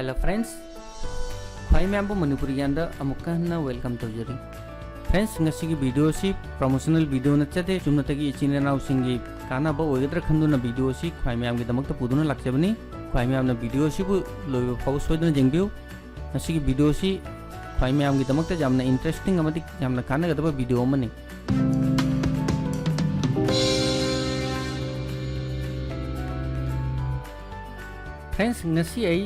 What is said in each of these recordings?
Hello friends ख्वाई ma'am Manipuri ज्ञान अमुक welcome तौजरी friends की वीडियो से प्रमोशनल वीडियो नचते चुनतगी इचिन इनाउसिंगी कानाब ओइगद्रा खंदुना वीडियो से ख्वाई मैम की दमक पुदुना लाक्चबनी ख्वाई मैम वीडियो से लोइब फाउ सोइदना जेंबिउ की वीडियो से ख्वाई मैम की दमक जामना इंटरेस्टिंग अमदी जामना कानागदबा वीडियो अमनी friends ngasi ai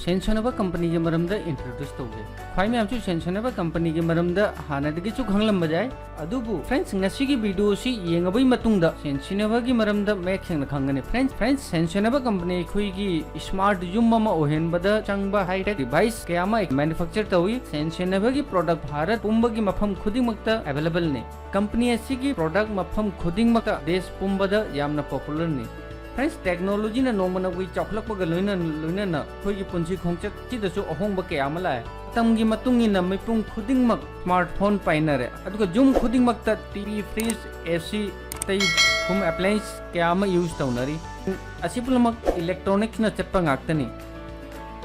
Sensonable company के मरमदा इंट्रोड्यूस तौगे ख्वाई मैम सेंसोनेबल कंपनी के मरमदा हानादगी चु खंगलम बजाय अदुबु फ्रेंड्स ngasi की वीडियो सी येंगबई मतुंगदा सेंसोनेबल की मरमदा मैक खेंग खंगने फ्रेंड्स सेंसोनेबल कंपनी खुई की स्मार्ट यूम अमा ओहेनबदा चंगबा हाईटेक डिवाइस कयामा मैन्युफैक्चर तौई सेंसोनेबल की प्रोडक्ट भारत पुंब की मफम खुदिमक्ता अवेलेबल ने कंपनी असी की प्रोडक्ट मफम खुदिमक्ता देश पुंबदा यामना पॉपुलर ने फ्रेंड्स टेक्नोलॉजी ना नोमना कोई चौखलपग लोइना अखोई पुंसी खोंगचत सिदसु अहोंग क्या लाए तमगी मतुंगी ना मिपुंग खुदिंगमक स्मार्टफोन पाइनरे अदुगा जुम खुदिंगमक टीवी फ्रिज एसी तई होम अप्लायंस क्या यूज तौनरी असिपुलमक इलेक्ट्रॉनिक्स ना चप्पा गाक्तनी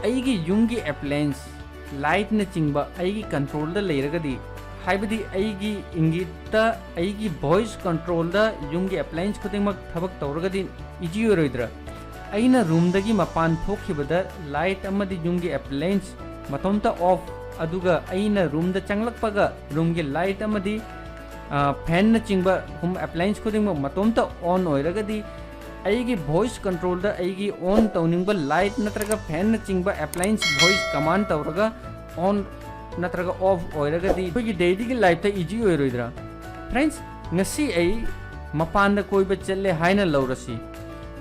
अईगी युंगी अप्लायंस लाइट ना चिंगबा अईगी कंट्रोल दा लेरगदी हाइबदी अईगी इंगिता अईगी वॉइस कंट्रोल दा युंगी अप्लायंस खुदिंगमक थबक तौरगदी इजी ओरोइद्रा अईना रूम दगी मपान थोखिबदा लाइट अमदी युंगी अप्लायंस मतोंता ऑफ अदुगा अईना रूम दा चंगलकपगा रूम की लाइट अमदी फैन न चिंगबा होम अप्लायंस खुदिंगमक मतोंता ऑन ओइरगदी अईगी वॉइस कंट्रोल दा अईगी ऑन तौनिंगबा लाइट नत्रगा फैन न चिंगबा अप्लायंस वॉइस कमांड तौरगा ऑन नत्रगा ऑफ ओइरगदी कोई डेली की लाइफ ता इजी ओइरोइद्रा फ्रेंड्स ngasi ai मपान कोई चले हाइना लौरसी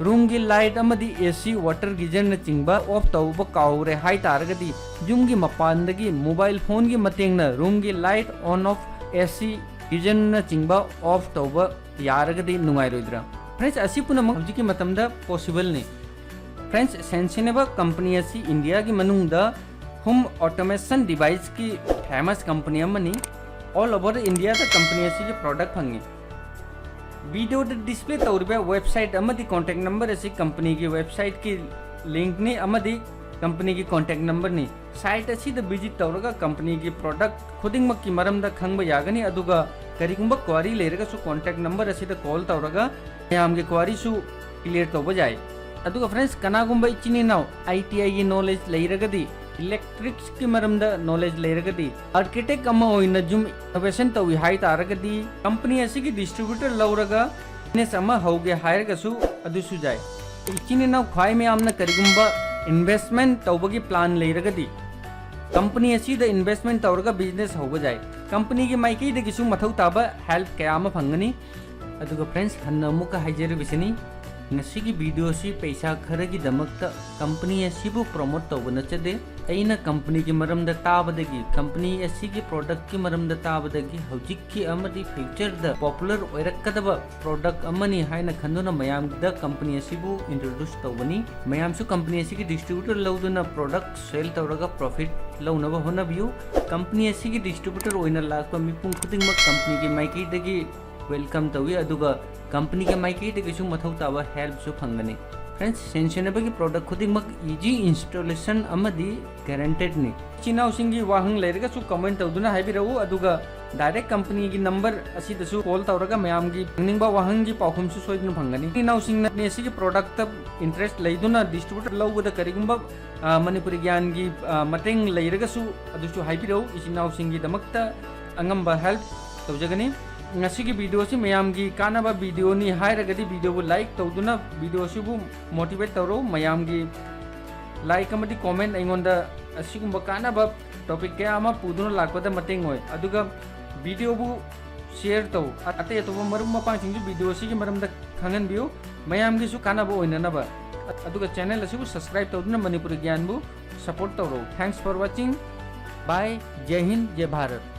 रूम की लाइट अमदी एसी वाटर गीजर न चिंगबा ऑफ तौब काउरे हाई तारगदी यूम की मपानदगी मोबाइल फोन की मतेंग न रूम की light on off AC geyser न चिंगबा ऑफ तौब यारगदी नुंगाइरोइद्रा फ्रेंड्स असी पुनमक हजिकी मतमदा पॉसिबल ने फ्रेंड्स सेंसोनेबल कंपनी असी इंडिया की मनुंगदा होम ऑटोमेशन डिवाइस की फेमस कंपनी अमनी ऑल ओवर इंडिया द कंपनी असी के प्रोडक्ट फंगे वीडियो डिस्प्ले तौरबा वेबसाइट अमदी कॉन्टैक्ट नंबर असी कंपनी की वेबसाइट की लिंक ने अमदी कंपनी की कॉन्टैक्ट नंबर ने साइट असी द विजिट तौरगा कंपनी की प्रोडक्ट खुदिंगमक की मरमदा खंगबा यागनी अदुगा करिगुंबा क्वारी लेरगा सु कॉन्टैक्ट नंबर असी द कॉल तौरगा याम के क्वारी सु क्लियर तौबा जाय अदुगा फ्रेंड्स कनागुंबा इचिनी नाउ आईटीआई की नॉलेज लेरगदी इलेक्ट्रिक्स की मरमदा नॉलेज लेरगदी आर्किटेक्ट अमा होइना जुम इनोवेशन तौई हाई तारगदी कंपनी असी की डिस्ट्रीब्यूटर लौरगा बिजनेस अमा हौगे हायरगसु अदुसु जाय इचिनी नाउ ख्वाई में आमना करिगुंबा इन्वेस्टमेंट तौबगी प्लान लेरगदी कंपनी असी द इन्वेस्टमेंट तौरगा बिजनेस हौबा जाय कंपनी की माइकी दगिसु मथौ ताबा हेल्प कयामा फंगनी अदुगा फ्रेंड्स हन्ना मुका हाइजरबिसनी ngasi की वीडियो से पैसा खरगी दमकता कंपनी असीबु प्रमोट तौब नचदे अइना कंपनी की मरमदा ताबदगी कंपनी असी की प्रोडक्ट की मरमदा ताबदगी हौजिक्की अमदी फ्यूचर द पॉपुलर ओइरक्कदबा प्रोडक्ट अमनी हाइना खंदुना मयाम द कंपनी असीबु इंट्रोड्यूस तौबनी मयामसु कंपनी असी की डिस्ट्रीब्यूटर लौदुना प्रोडक्ट सेल तौरगा प्रॉफिट लौनबा होनबियु कंपनी असी की डिस्ट्रीब्यूटर ओइना लाक्पा मिपुंग खुदिंगमक कंपनी की माइकीदगी वेलकम तौई अदुगा कंपनी के माइकीदगिसु मथौ ताबा हेल्प सु फंगनी फ्रेंड्स सेंसोनेबल की प्रोडक्ट खुदिंगमक इजी इंस्टॉलेशन अमदी गारंटेड ने चिनाउसिंगी वाहंग लेरगसु कमेंट तौदुना हाइबिरउ अदुगा डायरेक्ट कंपनी की नंबर असिदसु कॉल तौरगा मयाम की निंगबा वाहंग की पाखुमसु सोइदनु फंगनी चिनाउसिंग ने असी की प्रोडक्ट इंटरेस्ट लेदुना डिस्ट्रीब्यूटर लौबदा करिगुंबा मणिपुरी ज्ञान की मतेंग लेरगसु अदुसु हाइबिरउ चिनाउसिंगी दमकता अंगंबा हेल्प तौजगनी ngasi की वीडियो से मयाम की कानाबा वीडियो नि हायरगदी वीडियो को लाइक तौदुना वीडियो से बु मोटिवेट तौरो मयाम की लाइक अमदी कमेंट अइंगोंदा असिगुंबा कानाबा टॉपिक क्या अमा पुदुना लाकपदा मतेंग होय अदुगा वीडियो बु शेयर तौ अते तो मरुम मपांग सिंगु वीडियो से की मरमदा खंगन बियो मयाम की सु कानाबा ओइननबा अदुगा चैनल असिबु सब्सक्राइब तौदुना मणिपुरी ज्ञान बु सपोर्ट तौरो थैंक्स फॉर वाचिंग बाय जय हिंद जय भारत।